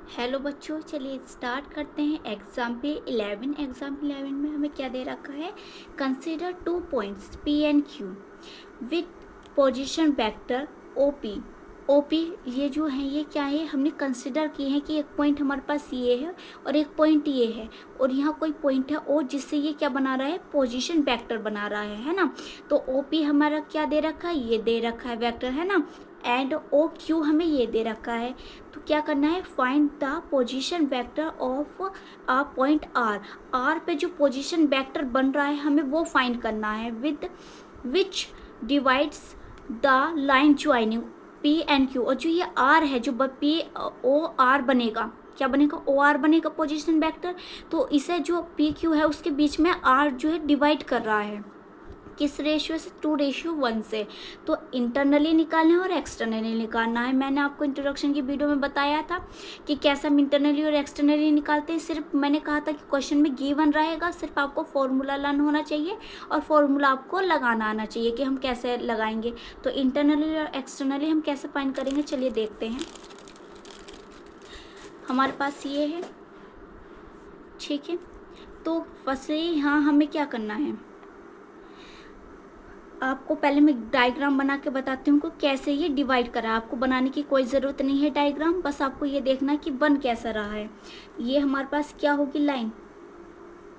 Hello बच्चों, चलिए start करते हैं। एग्जाम्पल 11 में हमें क्या दे रखा है? Consider 2 points P and Q with position vector O P. O P ये जो है ये क्या है, हमने कंसिडर किए हैं कि एक पॉइंट हमारे पास ये है और एक पॉइंट ये है और यहाँ कोई पॉइंट है और जिससे ये क्या बना रहा है, पोजीशन वेक्टर बना रहा है ना। तो ओ पी हमारा क्या दे रखा है, ये दे रखा है वेक्टर, है ना। एंड ओ क्यू हमें ये दे रखा है। तो क्या करना है, find the position vector of a point R. R पे जो पोजीशन वेक्टर बन रहा है हमें वो फाइंड करना है with which divides the line joining P and Q. और जो ये आर है, जो पी ओ आर बनेगा, क्या बनेगा, ओ आर बनेगा पोजीशन वेक्टर। तो इसे जो पी क्यू है उसके बीच में आर जो है डिवाइड कर रहा है, किस रेशियो से, 2:1 से। तो इंटरनली निकालना है और एक्सटर्नली निकालना है। मैंने आपको इंट्रोडक्शन की वीडियो में बताया था कि कैसे हम इंटरनली और एक्सटर्नली निकालते हैं। सिर्फ मैंने कहा था कि क्वेश्चन में गिवन रहेगा, सिर्फ आपको फॉर्मूला लर्न होना चाहिए और फॉर्मूला आपको लगाना आना चाहिए कि हम कैसे लगाएंगे। तो इंटरनली और एक्सटर्नली हम कैसे फाइंड करेंगे, चलिए देखते हैं। हमारे पास ये है, ठीक है। तो फर्स्ट यहाँ हमें क्या करना है, आपको पहले मैं डायग्राम बना के बताती हूँ कि कैसे ये डिवाइड करा है। आपको बनाने की कोई ज़रूरत नहीं है डायग्राम, बस आपको ये देखना है कि बन कैसा रहा है। ये हमारे पास क्या होगी, लाइन,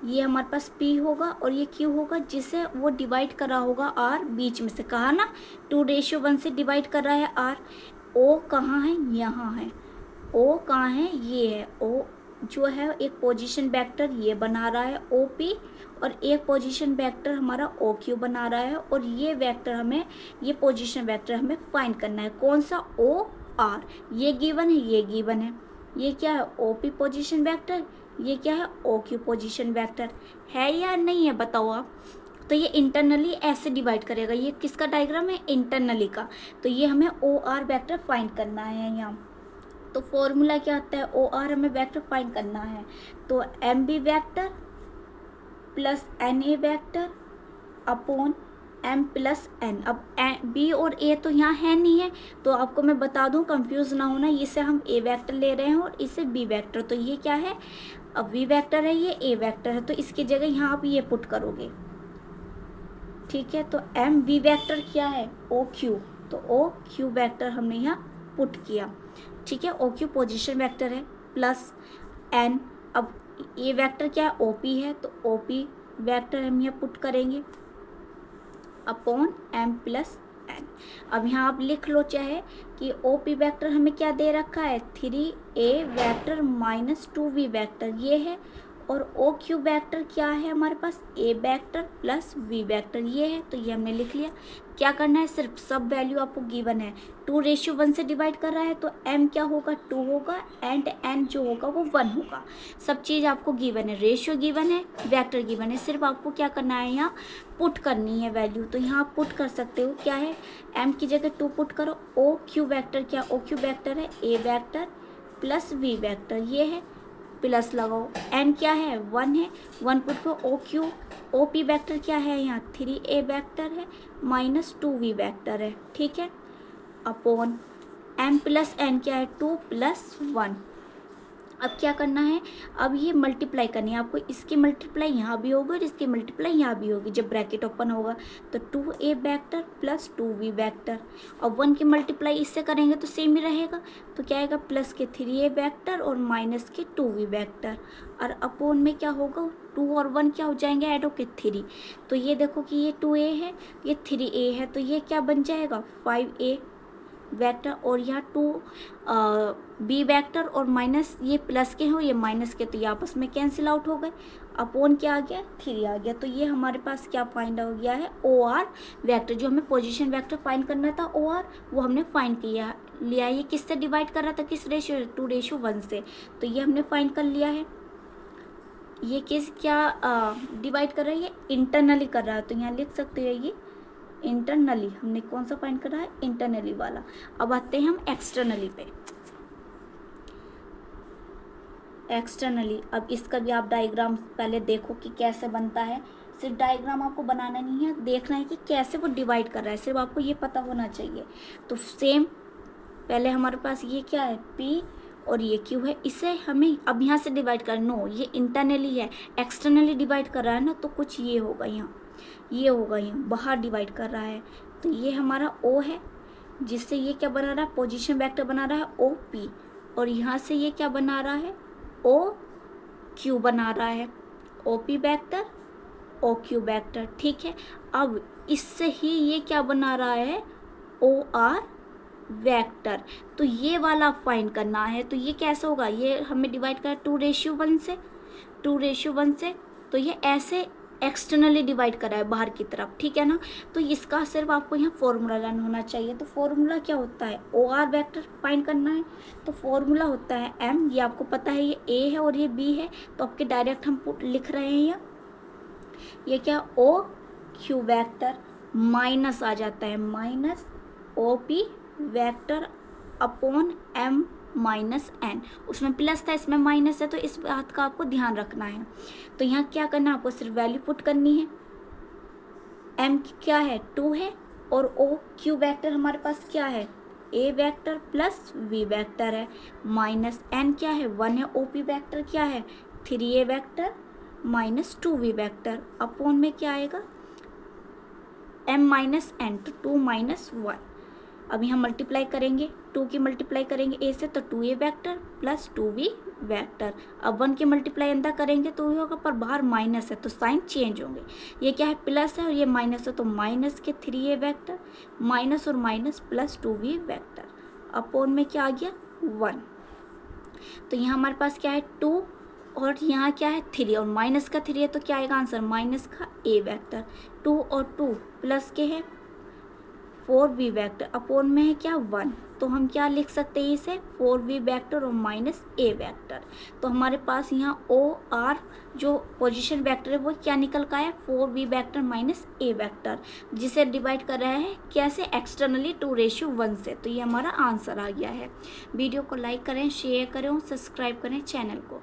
ये हमारे पास P होगा और ये Q होगा, जिसे वो डिवाइड कर रहा होगा R बीच में से। कहा ना, 2:1 से डिवाइड कर रहा है R। O कहाँ है, यहाँ है। O कहाँ है, ये है। O जो है एक पोजीशन वेक्टर ये बना रहा है OP, और एक पोजीशन वेक्टर हमारा OQ बना रहा है। और ये वेक्टर हमें, ये पोजीशन वेक्टर हमें फाइंड करना है। कौन सा, OR। ये गिवन है, ये गिवन है। ये क्या है, OP पोजीशन वेक्टर, ये क्या है, OQ पोजीशन वेक्टर। है या नहीं है, बताओ आप। तो ये इंटरनली ऐसे डिवाइड करेगा। ये किसका डायग्राम है, इंटरनली का। तो ये हमें OR वेक्टर फाइंड करना है यहाँ। तो फॉर्मूला क्या आता है, OR हमें वेक्टर फाइंड करना है। तो MB vector plus NA vector upon M plus N। अब B और A तो यहाँ है नहीं है, तो आपको मैं बता दूँ, कंफ्यूज ना होना, इसे हम A वेक्टर ले रहे हैं और इसे B वेक्टर। तो ये क्या है, अब V वेक्टर है, ये A वेक्टर है, तो इसकी जगह यहाँ आप ये पुट करोगे, ठीक है। तो MV वेक्टर क्या है, OQ। तो OQ वेक्टर हमने यहाँ पुट किया, ठीक है। OQ पोजीशन वेक्टर है प्लस N। अब ये वेक्टर क्या है, OP है, तो OP वेक्टर हम यहाँ पुट करेंगे अपॉन M प्लस N। अब यहाँ आप लिख लो चाहे कि OP वेक्टर हमें क्या दे रखा है, 3A vector minus 2V vector ये है। और OQ वेक्टर क्या है हमारे पास, A vector plus V vector ये है। तो ये हमने लिख लिया। क्या करना है, सिर्फ सब वैल्यू आपको गिवन है। 2:1 से डिवाइड कर रहा है तो M क्या होगा, 2 होगा, एंड N जो होगा वो 1 होगा। सब चीज़ आपको गिवन है, रेशियो गिवन है, वेक्टर गिवन है, सिर्फ आपको क्या करना है, यहाँ पुट करनी है वैल्यू। तो यहाँ आप पुट कर सकते हो, क्या है, M की जगह 2 पुट करो। OQ वेक्टर क्या, OQ वेक्टर है A vector plus V vector ये है, प्लस लगाओ। N क्या है, 1 है, 1 पुट करो। OQ OP वेक्टर क्या है, यहाँ 3A वेक्टर है माइनस 2V वेक्टर है, ठीक है, अपॉन M प्लस N क्या है, 2 प्लस 1। अब क्या करना है, अब ये मल्टीप्लाई करनी है आपको। इसकी मल्टीप्लाई यहाँ भी होगी और इसकी मल्टीप्लाई यहाँ भी होगी जब ब्रैकेट ओपन होगा। तो 2A vector plus 2V vector, और 1 की मल्टीप्लाई इससे करेंगे तो सेम ही रहेगा। तो क्या आएगा, प्लस के 3A वेक्टर और माइनस के 2V वेक्टर, और अपोन में क्या होगा, 2 और 1 क्या हो जाएंगे, ऐड होके 3। तो ये देखो कि ये 2A है, ये 3A है, तो ये क्या बन जाएगा, 5A वेक्टर। और यहाँ 2B वेक्टर और माइनस ये प्लस के हो, ये माइनस के, तो ये आपस में कैंसिल आउट हो गए। अपॉन क्या आ गया, 3 आ गया। तो ये हमारे पास क्या फाइंड हो गया है, OR वेक्टर। जो हमें पोजीशन वेक्टर फाइंड करना था OR, वो हमने फाइंड किया लिया। ये किससे डिवाइड कर रहा था, किस रेशियो, 2:1 से। तो ये हमने फाइंड कर लिया है। ये किस क्या डिवाइड कर रहा है, ये इंटरनली कर रहा है, तो यहाँ लिख सकते हो ये इंटरनली। हमने कौन सा फाइंड करा है, इंटरनली वाला। अब आते हैं हम एक्सटर्नली पे। एक्सटर्नली, अब इसका भी आप डायग्राम पहले देखो कि कैसे बनता है। सिर्फ डायग्राम आपको बनाना नहीं है, देखना है कि कैसे वो डिवाइड कर रहा है, सिर्फ आपको ये पता होना चाहिए। तो सेम, पहले हमारे पास ये क्या है, P और ये क्यू है, इसे हमें अब यहाँ से डिवाइड कर, नो ये इंटरनली है, एक्सटर्नली डिवाइड कर रहा है ना, तो कुछ ये होगा यहाँ, ये होगा यहाँ बाहर डिवाइड कर रहा है, तो ये हमारा ओ है, जिससे ये क्या बना रहा है, पोजीशन वेक्टर बना रहा है ओ पी, और यहाँ से ये क्या बना रहा है, ओ क्यू बना रहा है, O P vector O Q vector. ठीक है, अब इससे ही ये क्या बना रहा है, ओ आर वेक्टर। तो ये वाला फाइंड करना है, तो ये कैसे होगा, ये हमें डिवाइड करा 2:1 से, 2:1 से, तो ये ऐसे एक्सटर्नली डिवाइड करा है बाहर की तरफ। ठीक है ना, तो इसका सिर्फ आपको यहाँ फॉर्मूला लर्न होना चाहिए। तो फॉर्मूला क्या होता है, ओ आर वेक्टर फाइंड करना है, तो फॉर्मूला होता है एम, ये आपको पता है, ये ए है और ये बी है, तो आपके डायरेक्ट हम लिख रहे हैं ये क्या, ओ क्यू वेक्टर माइनस आ जाता है, minus O P vector upon M minus N, उसमें प्लस था इसमें माइनस है, तो इस बात का आपको ध्यान रखना है। तो यहाँ क्या करना है, आपको सिर्फ वैल्यू पुट करनी है, एम क्या है 2 है, और ओ क्यू वेक्टर हमारे पास क्या है, ए वेक्टर प्लस वी वेक्टर है, माइनस एन क्या है 1 है, ओ पी वेक्टर क्या है 3a vector minus 2v vector, upon में क्या आएगा m माइनस एन, तो 2 माइनस 1। अब यहाँ मल्टीप्लाई करेंगे, 2 की मल्टीप्लाई करेंगे a से, तो 2a vector plus 2v vector. अब 1 की मल्टीप्लाई अंदर करेंगे तो ये होगा, पर बाहर माइनस है तो साइन चेंज होंगे, ये क्या है प्लस है और ये माइनस है, तो माइनस के 3a वेक्टर माइनस और minus plus 2v vector, upon में क्या आ गया 1। तो यहाँ हमारे पास क्या है 2 और यहाँ क्या है 3, और माइनस का 3 है, तो क्या आएगा आंसर, माइनस का a वेक्टर, 2 और 2 प्लस के है 4v वेक्टर, अपॉन में है क्या 1, तो हम क्या लिख सकते हैं इसे 4v वेक्टर और माइनस a वेक्टर। तो हमारे पास यहाँ ओ आर जो पोजीशन वेक्टर है वो क्या निकल का है, 4v vector minus a vector, जिसे डिवाइड कर रहे हैं कैसे, एक्सटर्नली 2:1 से। तो ये हमारा आंसर आ गया है। वीडियो को लाइक करें, शेयर करें और सब्सक्राइब करें चैनल को।